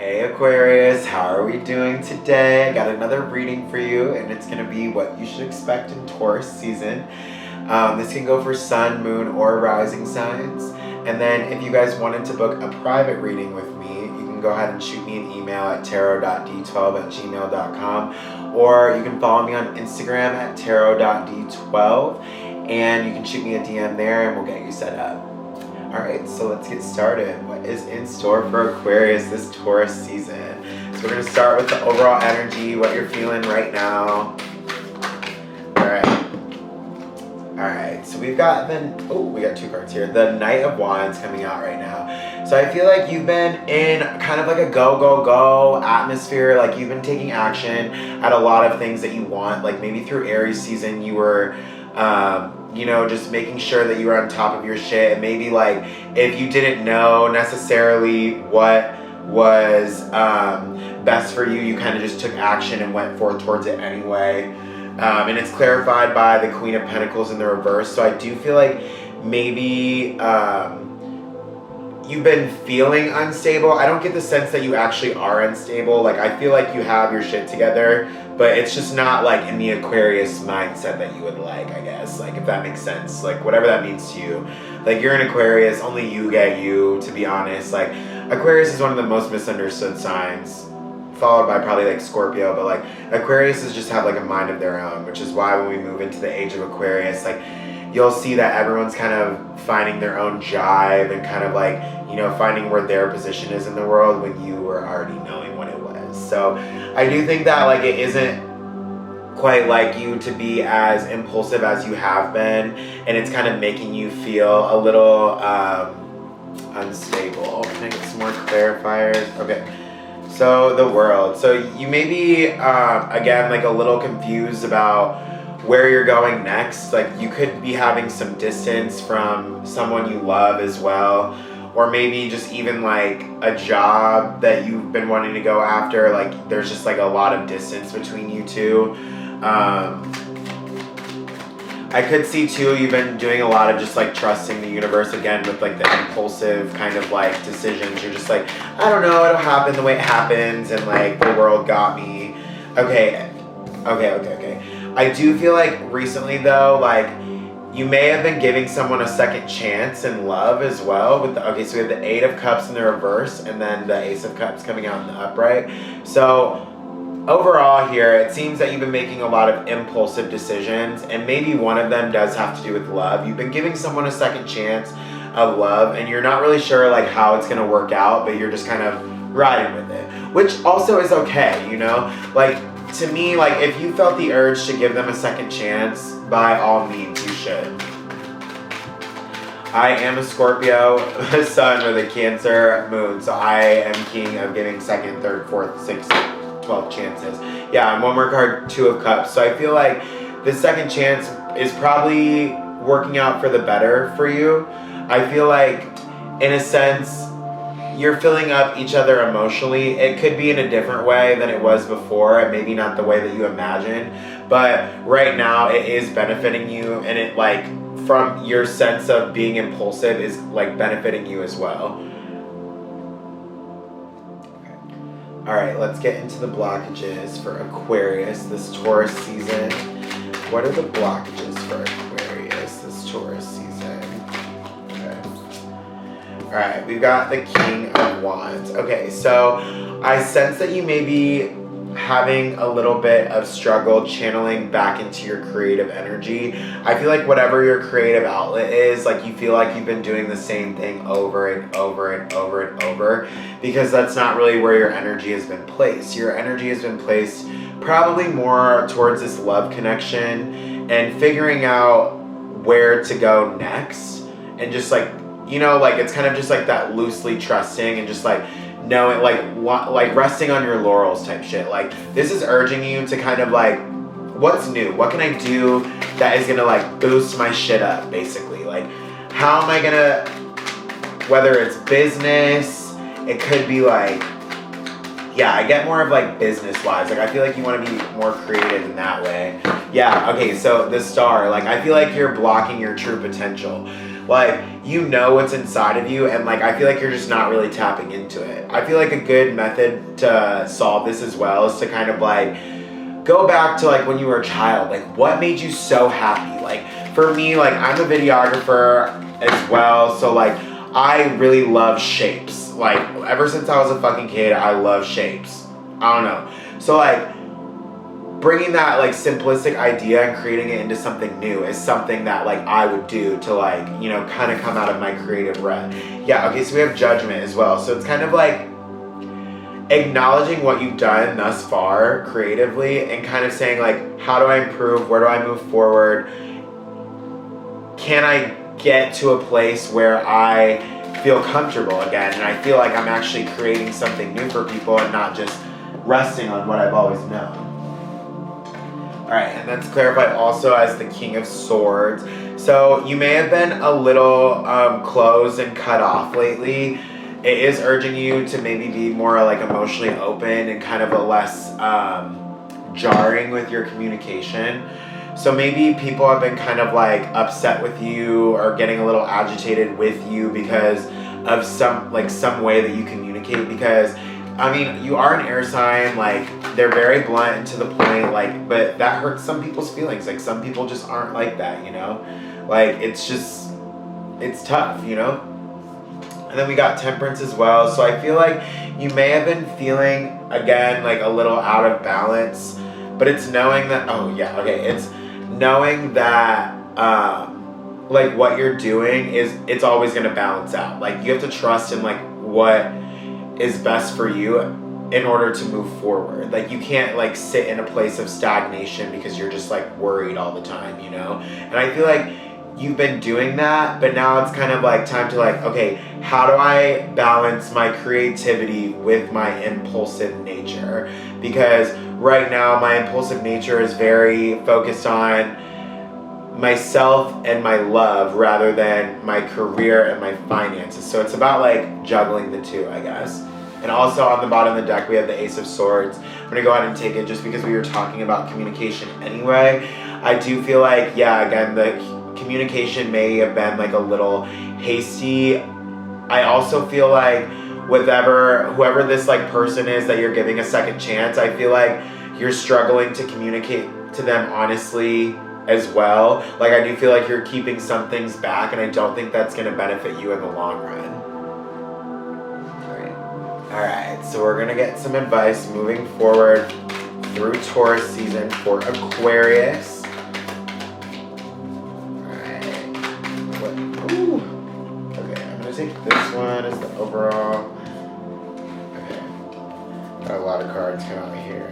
Hey Aquarius, how are we doing today? I got another reading for you, and it's going to be what you should expect in Taurus season. This can go for sun, moon, or rising signs. And then if you guys wanted to book a private reading with me, you can go ahead and shoot me an email at tarot.d12@gmail.com, or you can follow me on Instagram at tarot.d12, and you can shoot me a DM there and we'll get you set up. Alright, so let's get started. What is in store for Aquarius this Taurus season? So we're going to start with the overall energy, what you're feeling right now. Alright, so we got two cards here. The Knight of Wands coming out right now. So I feel like you've been in kind of like a go atmosphere, like you've been taking action at a lot of things that you want. Like maybe through Aries season you were just making sure that you were on top of your shit. And maybe like if you didn't know necessarily what was best for you, you kind of just took action and went forth towards it anyway. And it's clarified by the Queen of Pentacles in the reverse. So I do feel like maybe you've been feeling unstable. I don't get the sense that you actually are unstable. Like I feel like you have your shit together, but it's just not like in the Aquarius mindset that you would like, I guess. Like if that makes sense, like whatever that means to you. Like you're an Aquarius, only you get you, to be honest. Like Aquarius is one of the most misunderstood signs, followed by probably like Scorpio, but like Aquariuses just have like a mind of their own, which is why when we move into the age of Aquarius, like you'll see that everyone's kind of finding their own jive and kind of like, finding where their position is in the world when you were already knowing what it was. So I do think that like it isn't quite like you to be as impulsive as you have been, and it's kind of making you feel a little unstable. Can I get some more clarifiers? Okay. So the World. So you may be, again, like a little confused about where you're going next. Like you could be having some distance from someone you love as well. Or maybe just even like a job that you've been wanting to go after. Like there's just like a lot of distance between you two. I could see too, you've been doing a lot of just like trusting the universe again with like the impulsive kind of like decisions. You're just like, I don't know, it'll happen the way it happens, and like the world got me. Okay. I do feel like recently though, like you may have been giving someone a second chance in love as well. So we have the Eight of Cups in the reverse and then the Ace of Cups coming out in the upright. So overall here, it seems that you've been making a lot of impulsive decisions, and maybe one of them does have to do with love. You've been giving someone a second chance of love, and you're not really sure like how it's gonna work out, but you're just kind of riding with it, which also is okay, Like to me, like if you felt the urge to give them a second chance, by all means you should. I am a Scorpio, the sun with a Cancer moon, so I am king of giving second, third, fourth, sixth, 12 chances. Yeah, and one more card, Two of Cups. So I feel like the second chance is probably working out for the better for you. I feel like, in a sense, you're filling up each other emotionally. It could be in a different way than it was before, and maybe not the way that you imagined. But right now, it is benefiting you, and it like, from your sense of being impulsive, is like benefiting you as well. All right, let's get into the blockages for Aquarius this Taurus season. What are the blockages for Aquarius this Taurus season? Okay. All right, we've got the King of Wands. Okay, so I sense that you may be having a little bit of struggle channeling back into your creative energy. I feel like whatever your creative outlet is, like you feel like you've been doing the same thing over and over and over and over, because that's not really where your energy has been placed. Your energy has been placed probably more towards this love connection and figuring out where to go next, and just like, like it's kind of just like that loosely trusting and just like knowing, like resting on your laurels type shit. Like this is urging you to kind of like, what's new? What can I do that is gonna like boost my shit up, basically? Like how am I gonna, whether it's business, it could be like, yeah, I get more of like business wise. Like I feel like you want to be more creative in that way. Yeah, okay, so the Star, like I feel like you're blocking your true potential. Like, you know what's inside of you, and like I feel like you're just not really tapping into it. I feel like a good method to solve this as well is to kind of like go back to like when you were a child. Like, what made you so happy? Like, for me, like, I'm a videographer as well, so like I really love shapes. Like, ever since I was a fucking kid, I love shapes. I don't know. So like bringing that like simplistic idea and creating it into something new is something that like I would do to like, you know, kind of come out of my creative rut. Yeah, okay, so we have judgment as well. So it's kind of like acknowledging what you've done thus far creatively and kind of saying like, how do I improve? Where do I move forward? Can I get to a place where I feel comfortable again and I feel like I'm actually creating something new for people and not just resting on what I've always known. All right, and that's clarified also as the King of Swords. So you may have been a little closed and cut off lately. It is urging you to maybe be more like emotionally open and kind of a less jarring with your communication. So maybe people have been kind of like upset with you or getting a little agitated with you because of some way that you communicate, because I mean, you are an air sign, like, they're very blunt and to the point, like, but that hurts some people's feelings. Like, some people just aren't like that, you know? Like, it's just, it's tough, you know? And then we got Temperance as well. So I feel like you may have been feeling, again, like a little out of balance, but it's knowing that, it's knowing that, like, what you're doing it's always going to balance out. Like, you have to trust in, like, what is best for you in order to move forward. Like, you can't like sit in a place of stagnation because you're just like worried all the time, you know? And I feel like you've been doing that, but now it's kind of like time to like, okay, how do I balance my creativity with my impulsive nature? Because right now my impulsive nature is very focused on myself and my love rather than my career and my finances. So it's about like juggling the two, I guess. And also on the bottom of the deck we have the Ace of Swords. I'm gonna go ahead and take it just because we were talking about communication anyway. I do feel like, yeah, again, the communication may have been like a little hasty. I also feel like whoever this like person is that you're giving a second chance, I feel like you're struggling to communicate to them honestly as well. Like, I do feel like you're keeping some things back, and I don't think that's going to benefit you in the long run. All right, so we're going to get some advice moving forward through Taurus season for Aquarius. All right. Ooh. Okay, I'm going to take this one as the overall. Okay. Got a lot of cards come out here.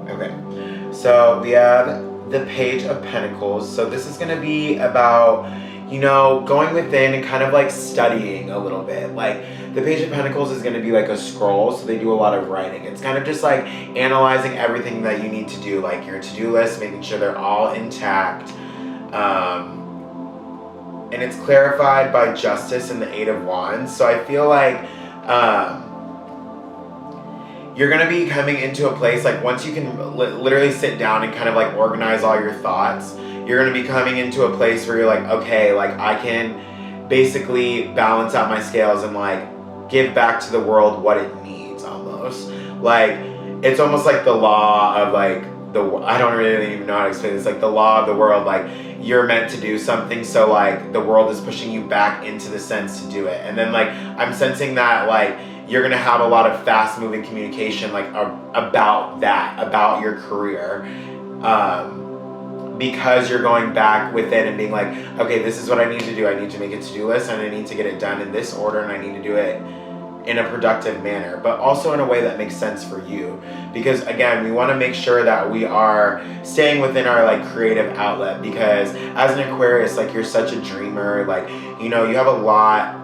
Okay, so we have the Page of Pentacles. So this is going to be about, you know, going within and kind of like studying a little bit. Like, the Page of Pentacles is going to be like a scroll, so they do a lot of writing. It's kind of just like analyzing everything that you need to do, like your to-do list, making sure they're all intact. And it's clarified by Justice and the Eight of Wands. So I feel like you're going to be coming into a place, like, once you can literally sit down and kind of like organize all your thoughts, you're going to be coming into a place where you're like, okay, like, I can basically balance out my scales and like give back to the world what it needs almost. Like, it's almost like the law of like, I don't really even know how to explain this, like the law of the world, like, you're meant to do something, so like the world is pushing you back into the sense to do it. And then like, I'm sensing that like, you're going to have a lot of fast moving communication, like about your career, because you're going back within and being like, okay, this is what I need to do. I need to make a to-do list and I need to get it done in this order, and I need to do it in a productive manner, but also in a way that makes sense for you. Because again, we want to make sure that we are staying within our like creative outlet, because as an Aquarius, like, you're such a dreamer, like, you know, you have a lot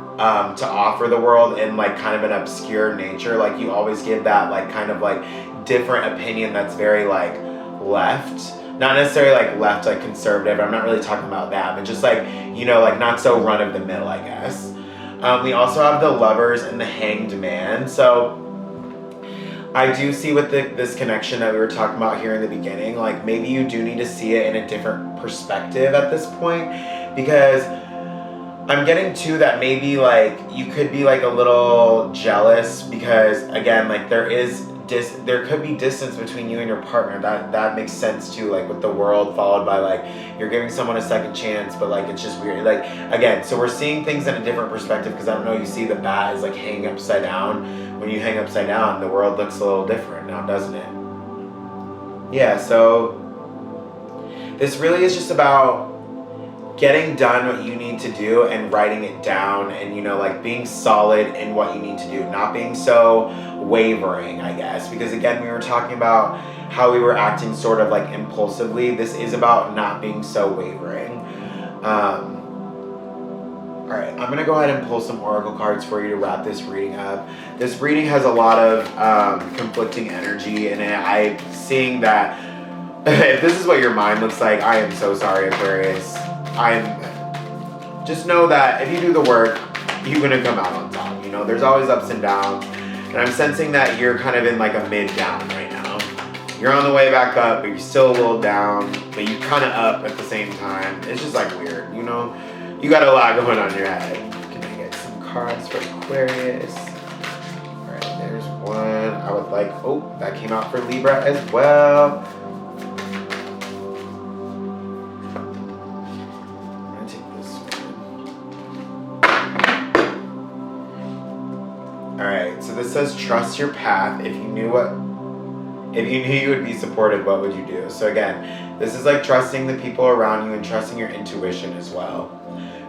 to offer the world in like kind of an obscure nature. Like, you always give that like kind of like different opinion that's very like left, not necessarily like left like conservative, I'm not really talking about that, but just like, you know, like not so run of the mill, I guess. We also have the Lovers and the Hanged Man. So I do see with this connection that we were talking about here in the beginning, like maybe you do need to see it in a different perspective at this point, because I'm getting too that maybe like you could be like a little jealous because again, like there could be distance between you and your partner. That makes sense too, like with the World followed by like you're giving someone a second chance, but like it's just weird. Like again, so we're seeing things in a different perspective because I don't know, you see the bat is like hanging upside down. When you hang upside down, the world looks a little different now, doesn't it? Yeah, so this really is just about getting done what you need to do and writing it down and, you know, like being solid in what you need to do, not being so wavering, I guess, because again, we were talking about how we were acting sort of like impulsively. This is about not being so wavering. All right, I'm gonna go ahead and pull some oracle cards for you to wrap this reading up. This reading has a lot of conflicting energy in it. I'm seeing that if this is what your mind looks like, I am so sorry, Aquarius. Just know that if you do the work, you're gonna come out on top. You know, there's always ups and downs, and I'm sensing that you're kind of in like a mid down right now. You're on the way back up, but you're still a little down, but you're kind of up at the same time. It's just like weird, you know. You got a lot going on in your head. Can I get some cards for Aquarius? All right, there's one. I would like. Oh, that came out for Libra as well. Alright, so this says trust your path. If you knew you would be supported, what would you do? So again, this is like trusting the people around you and trusting your intuition as well.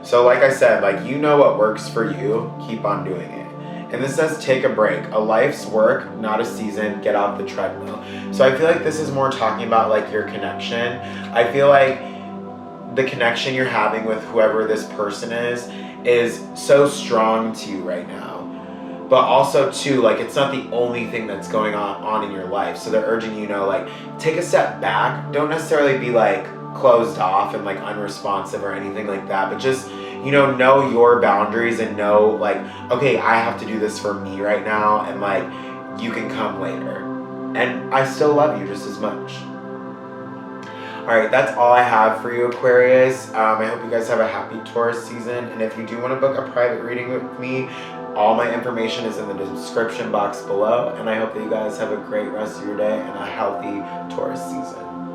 So like I said, like you know what works for you, keep on doing it. And this says take a break. A life's work, not a season. Get off the treadmill. So I feel like this is more talking about like your connection. I feel like the connection you're having with whoever this person is so strong to you right now. But also too, like it's not the only thing that's going on in your life. So they're urging you, like take a step back. Don't necessarily be like closed off and like unresponsive or anything like that, but just, know your boundaries and know like, okay, I have to do this for me right now, and like you can come later. And I still love you just as much. All right, that's all I have for you, Aquarius. I hope you guys have a happy Taurus season. And if you do want to book a private reading with me, all my information is in the description box below. And I hope that you guys have a great rest of your day and a healthy Taurus season.